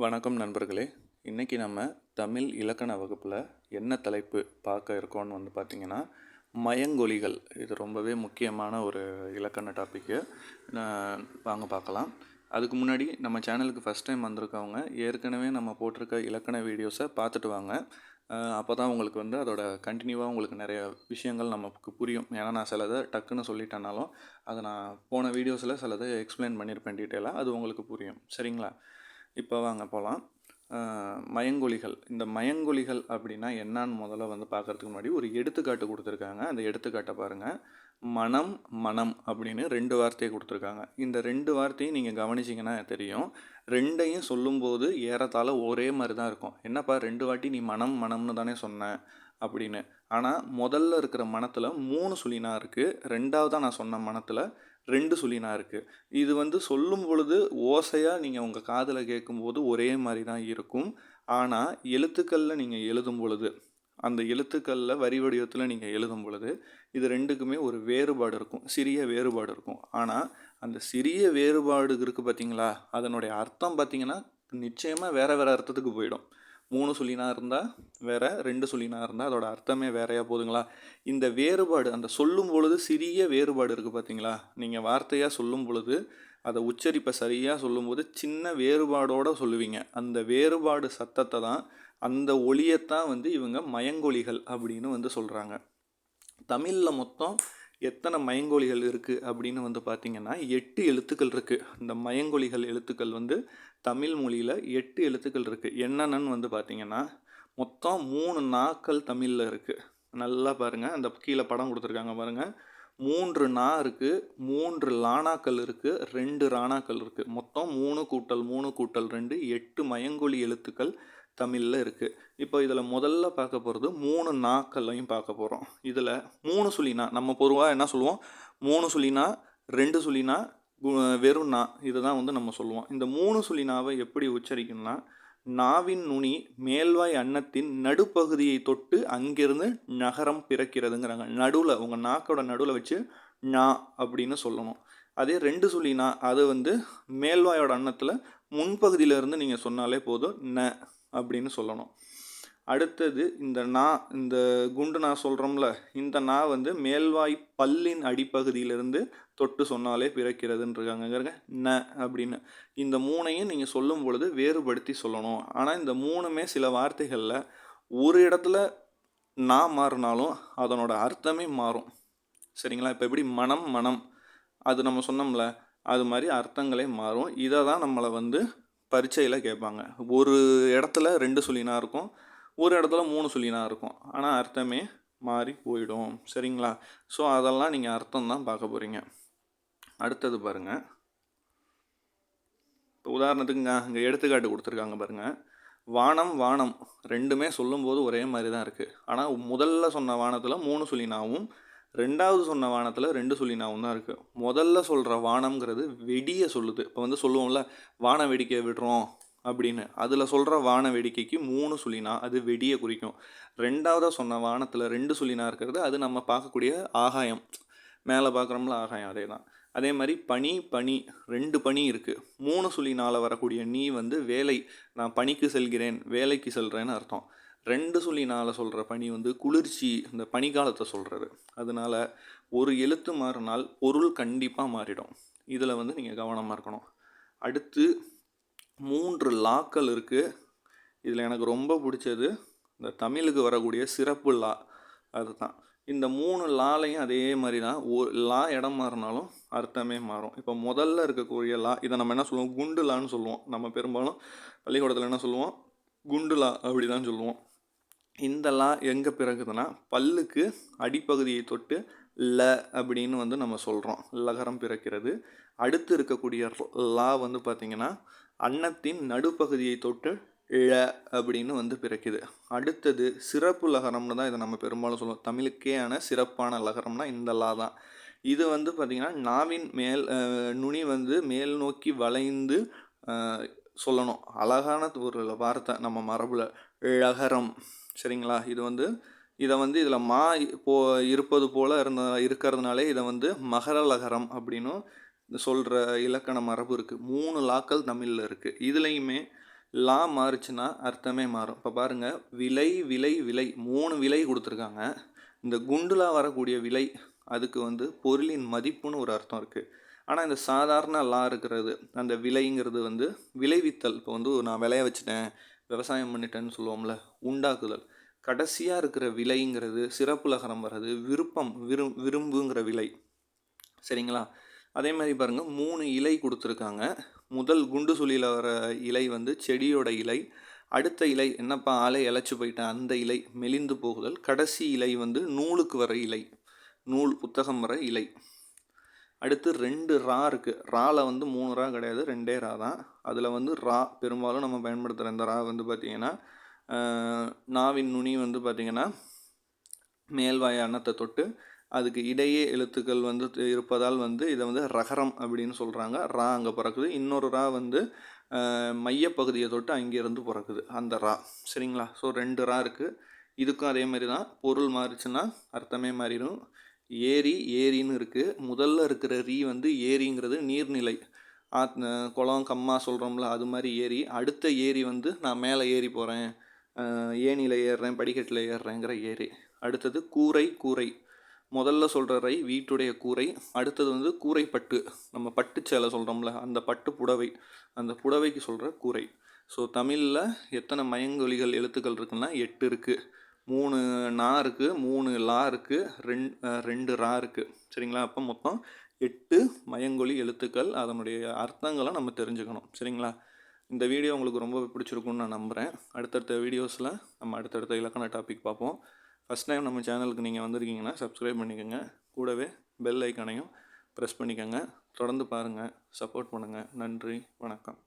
வணக்கம் நண்பர்களே. இன்றைக்கி நம்ம தமிழ் இலக்கண வகுப்பில் என்ன தலைப்பு பார்க்க இருக்கோன்னு பார்த்திங்கன்னா, மயங்கொலிகள். இது ரொம்பவே முக்கியமான ஒரு இலக்கண டாப்பிக்கு. வாங்க பார்க்கலாம். அதுக்கு முன்னாடி நம்ம சேனலுக்கு ஃபஸ்ட் டைம் வந்திருக்கவங்க ஏற்கனவே நம்ம போட்டிருக்க இலக்கண வீடியோஸை பார்த்துட்டு வாங்க. அப்போ தான் உங்களுக்கு அதோட கண்டினியூவாக உங்களுக்கு நிறைய விஷயங்கள் நமக்கு புரியும். ஏன்னா நான் சிலதை டக்குன்னு சொல்லிட்டேனாலும் அதை நான் போன வீடியோஸில் சிலதை எக்ஸ்பிளைன் பண்ணியிருப்பேன் டீட்டெயிலாக. அது உங்களுக்கு புரியும். சரிங்களா? இப்போ வாங்க போகலாம். மயங்கொலிகள். இந்த மயங்கொலிகள் அப்படின்னா என்னான்னு முதல்ல பார்க்குறதுக்கு முன்னாடி ஒரு எடுத்துக்காட்டு கொடுத்துருக்காங்க. அந்த எடுத்துக்காட்டை பாருங்கள். மனம், மனம் அப்படின்னு 2 வார்த்தையை கொடுத்துருக்காங்க. இந்த 2 வார்த்தையும் நீங்கள் கவனிச்சிங்கன்னா தெரியும். 2ஐயும் சொல்லும்போது ஏறத்தாழ ஒரே மாதிரி தான் இருக்கும். என்னப்பா 2 வாட்டி நீ மனம் மனம்னு தானே சொன்ன அப்படின்னு. ஆனால் முதல்ல இருக்கிற மனத்தில் 3 சுழினா இருக்குது. ரெண்டாவதாக நான் சொன்ன மனத்தில் 2 சுழினா இருக்குது. இது சொல்லும் பொழுது ஓசையாக நீங்கள் உங்கள் காதில் கேட்கும்போது ஒரே மாதிரி தான் இருக்கும். ஆனால் எழுத்துக்களில் நீங்கள் எழுதும் பொழுது, அந்த எழுத்துக்களில் வரி வடிவத்தில் நீங்கள் எழுதும் பொழுது இது ரெண்டுக்குமே ஒரு வேறுபாடு இருக்கும். சிறிய வேறுபாடு இருக்கும். ஆனால் அந்த சிறிய வேறுபாடு இருக்குது பார்த்தீங்களா, அதனுடைய அர்த்தம் பார்த்திங்கன்னா நிச்சயமாக வேறு வேறு அர்த்தத்துக்கு போயிடும். 3 சுழினா இருந்தால் வேறு, 2 சுழினா இருந்தால் அதோட அர்த்தமே வேறையாக போதுங்களா. இந்த வேறுபாடு, அந்த சொல்லும் பொழுது சிறிய வேறுபாடு இருக்குது பார்த்தீங்களா. நீங்கள் வார்த்தையாக சொல்லும் பொழுது அதை உச்சரிப்பை சரியாக சொல்லும்போது சின்ன வேறுபாடோடு சொல்லுவீங்க. அந்த வேறுபாடு சத்தத்தை தான், அந்த ஒலியைத்தான் இவங்க மயங்கொலிகள் அப்படின்னு சொல்கிறாங்க. தமிழில் மொத்தம் எத்தனை மயங்கொலிகள் இருக்குது அப்படின்னு பார்த்திங்கன்னா 8 எழுத்துக்கள் இருக்குது. இந்த மயங்கொலிகள் எழுத்துக்கள் தமிழ் மொழியில் 8 எழுத்துக்கள் இருக்குது. என்னென்னு பார்த்திங்கன்னா மொத்தம் 3 நாக்கள் தமிழில் இருக்குது. நல்லா பாருங்கள், அந்த கீழே படம் கொடுத்துருக்காங்க பாருங்கள். 3 நா இருக்குது, 3 லானாக்கள் இருக்குது, 2 ராணாக்கள் இருக்குது. மொத்தம் 3 கூட்டல் 3 கூட்டல் 2 8 மயங்கொலி எழுத்துக்கள் தமிழில் இருக்குது. இப்போ இதில் முதல்ல பார்க்க போகிறது 3 நாக்களையும் பார்க்க போகிறோம். இதில் 3 சுழினா, நம்ம பொதுவாக என்ன சொல்லுவோம், 3 சுழினா, 2 சுழினா, வெறும் நா, இதுதான் நம்ம சொல்லுவோம். இந்த 3 சுழினாவை எப்படி உச்சரிக்கணும்னா, நாவின் நுனி மேல்வாய் அன்னத்தின் நடுப்பகுதியை தொட்டு அங்கிருந்து நகரம் பிறக்கிறதுங்கிறாங்க. நடுவில், உங்கள் நாக்கோட நடுவில் வச்சு நா அப்படின்னு சொல்லணும். அதே 2 சுழினா அது மேல்வாயோட அன்னத்தில் முன்பகுதியிலேருந்து நீங்கள் சொன்னாலே போதும், ந அப்படின்னு சொல்லணும். அடுத்தது இந்த நா, இந்த குண்டு நா சொல்கிறோம்ல, இந்த நா மேல்வாய் பல்லின் அடிப்பகுதியிலிருந்து தொட்டு சொன்னாலே பிறக்கிறதுன்றிருக்காங்க ந அப்படின்னு. இந்த 3ஐயும் நீங்கள் சொல்லும் பொழுது வேறுபடுத்தி சொல்லணும். ஆனால் இந்த 3மே சில வார்த்தைகளில் ஒரு இடத்துல நா மாறினாலும் அதனோட அர்த்தமே மாறும். சரிங்களா? இப்போ எப்படி மனம் மனம் அது நம்ம சொன்னோம்ல, அது மாதிரி அர்த்தங்களே மாறும். இதை தான் நம்மளை பரீட்சையில் கேட்பாங்க. ஒரு இடத்துல 2 சுழினா இருக்கும், ஒரு இடத்துல 3 சுழினா இருக்கும். ஆனால் அர்த்தமே மாறி போயிடும். சரிங்களா? ஸோ அதெல்லாம் நீங்கள் அர்த்தம் தான் பார்க்க போகிறீங்க. அடுத்தது பாருங்கள். இப்போ உதாரணத்துக்குங்க இங்கே எடுத்துக்காட்டு கொடுத்துருக்காங்க பாருங்கள். வானம் வானம் ரெண்டுமே சொல்லும்போது ஒரே மாதிரி தான் இருக்குது. ஆனால் முதல்ல சொன்ன வானத்தில் 3 சுழினாவும், ரெண்டாவது சொன்ன வானத்தில் 2 சுழினாவும் தான் இருக்குது. முதல்ல சொல்கிற வானம்ங்கிறது வெடியை சொல்லுது. இப்போ சொல்லுவோம்ல, வான வேடிக்கை விடுறோம் அப்படின்னு, அதில் சொல்கிற வான வேடிக்கைக்கு 3 சுழினா அது வெடியை குறிக்கும். ரெண்டாவதாக சொன்ன வானத்தில் 2 சுழினா இருக்கிறது அது நம்ம பார்க்கக்கூடிய ஆகாயம், மேலே பார்க்குறோம்ல ஆகாயம், அதே தான். அதே மாதிரி பனி பனி 2 பனி இருக்குது. 3 சுழினால் வரக்கூடிய நீ வேலை, நான் பனிக்கு செல்கிறேன், வேலைக்கு செல்கிறேன்னு அர்த்தம். 2 சுழினால் சொல்கிற பனி குளிர்ச்சி, இந்த பனிக்காலத்தை சொல்கிறது. அதனால் ஒரு எழுத்து மாறினால் பொருள் கண்டிப்பாக மாறிடும். இதில் நீங்கள் கவனமாக இருக்கணும். அடுத்து 3 லாக்கள் இருக்குது. இதில் எனக்கு ரொம்ப பிடிச்சது இந்த தமிழுக்கு வரக்கூடிய சிறப்பு லா, அதுதான். இந்த 3 லாலையும் அதே மாதிரி தான், லா இடம் மாறினாலும் அர்த்தமே மாறும். இப்போ முதல்ல இருக்கக்கூடிய லா, இதை நம்ம என்ன சொல்லுவோம், குண்டு லான்னு சொல்லுவோம். நம்ம பெரும்பாலும் பள்ளிக்கூடத்தில் என்ன சொல்லுவோம், குண்டு லா அப்படி தான் சொல்லுவோம். இந்த லா எங்கே பிறகுதுன்னா பல்லுக்கு அடிப்பகுதியை தொட்டு ல அப்படின்னு நம்ம சொல்கிறோம், லகரம் பிறக்கிறது. அடுத்து இருக்கக்கூடிய லா பார்த்திங்கன்னா அன்னத்தின் நடுப்பகுதியை தொட்டு ழ அப்படின்னு பிறக்குது. அடுத்தது சிறப்பு லகரம்னு தான் இதை நம்ம பெரும்பாலும் சொல்லுவோம். தமிழுக்கேயான சிறப்பான லகரம்னா இந்த லா தான். இது பார்த்திங்கன்னா நாவின் மேல் நுனி மேல் நோக்கி வளைந்து சொல்லணும். அழகான ஒரு வார்த்தை நம்ம மரபில், ழகரம். சரிங்களா? இது இதை இதில் மா இருப்பது போல் இருக்கிறதுனாலே இதை மகர லகரம் அப்படின்னு சொல்கிற இலக்கண மரபு இருக்குது. 3 லாக்கள் தமிழில் இருக்குது. இதுலேயுமே லா மாறுச்சுன்னா அர்த்தமே மாறும். இப்போ பாருங்கள், விலை விலை விலை 3 விலை கொடுத்துருக்காங்க. இந்த குண்டுலா வரக்கூடிய விலை அதுக்கு வந்து பொருளின் மதிப்புன்னு ஒரு அர்த்தம் இருக்குது. ஆனால் இந்த சாதாரண லா இருக்கிறது அந்த விலைங்கிறது வந்து விளைவித்தல். இப்போ வந்து நான் விளைய வச்சுட்டேன், விவசாயம் பண்ணிட்டேன்னு சொல்லுவோம்ல, உண்டாக்குதல். கடைசியாக இருக்கிற விலைங்கிறது சிறப்பு லகரம் வர்றது விருப்பம், விரும்புங்கிற விலை. சரிங்களா? அதே மாதிரி பாருங்கள், 3 இலை கொடுத்துருக்காங்க. முதல் குண்டு சுழியில் வர இலை வந்து செடியோட இலை. அடுத்த இலை என்னப்பா ஆளை இழைச்சி போயிட்டேன் அந்த இலை மெலிந்து போகுதல். கடைசி இலை வந்து நூலுக்கு வர இலை, நூல் புத்தகம் வர இலை. அடுத்து 2 ரா இருக்குது. ராவில் வந்து 3 ரா கிடையாது, 2 ரா தான். அதில் வந்து ரா பெரும்பாலும் நம்ம பயன்படுத்துகிற இந்த ரா வந்து பார்த்திங்கன்னா நாவின் நுனி வந்து பார்த்திங்கன்னா மேல்வாய் அன்னத்தை தொட்டு அதுக்கு இடையே எழுத்துக்கள் வந்து இருப்பதால் வந்து இதை வந்து ரகரம் அப்படின்னு சொல்கிறாங்க. ரா அங்கே பிறக்குது. இன்னொரு ரா வந்து மையப்பகுதியை தொட்டு அங்கேருந்து பிறக்குது அந்த ரா. சரிங்களா? ஸோ 2 ரா இருக்குது. இதுக்கும் அதே மாதிரி தான். பொருள் மாறிச்சுன்னா அர்த்தமே மாறிடும். ஏரி ஏரின்னு இருக்குது. முதல்ல இருக்கிற ரீ வந்து ஏரிங்கிறது நீர்நிலை, குளம் கம்மா சொல்கிறோம்ல, அது மாதிரி ஏரி. அடுத்த ஏரி வந்து நான் மேலே ஏறி போகிறேன், ஏணியில் ஏறுறேன், படிக்கட்டில் ஏறுறேங்கிற ஏரி. அடுத்தது கூரை கூரை. முதல்ல சொல்கிற ரை வீட்டுடைய கூரை. அடுத்தது வந்து கூரைப்பட்டு, நம்ம பட்டு சேலை சொல்கிறோம்ல அந்த பட்டு புடவை, அந்த புடவைக்கு சொல்கிற கூரை. ஸோ தமிழில் எத்தனை மயங்கொலிகள் எழுத்துக்கள் இருக்குன்னா 8 இருக்குது. 3 நா இருக்குது, 3 லா இருக்குது, 2 ரா இருக்குது. சரிங்களா? அப்போ மொத்தம் 8 மயங்கொலி எழுத்துக்கள். அதனுடைய அர்த்தங்களை நம்ம தெரிஞ்சுக்கணும். சரிங்களா? இந்த வீடியோ உங்களுக்கு ரொம்ப பிடிச்சிருக்குன்னு நான் நம்புகிறேன். அடுத்தடுத்த வீடியோஸில் நம்ம அடுத்தடுத்த இலக்கண டாபிக் பார்ப்போம். ஃபஸ்ட் டைம் நம்ம சேனலுக்கு நீங்கள் வந்திருக்கீங்கன்னா சப்ஸ்கிரைப் பண்ணிக்கோங்க. கூடவே பெல் ஐக்கானையும் ப்ரெஸ் பண்ணிக்கோங்க. தொடர்ந்து பாருங்கள், சப்போர்ட் பண்ணுங்கள். நன்றி, வணக்கம்.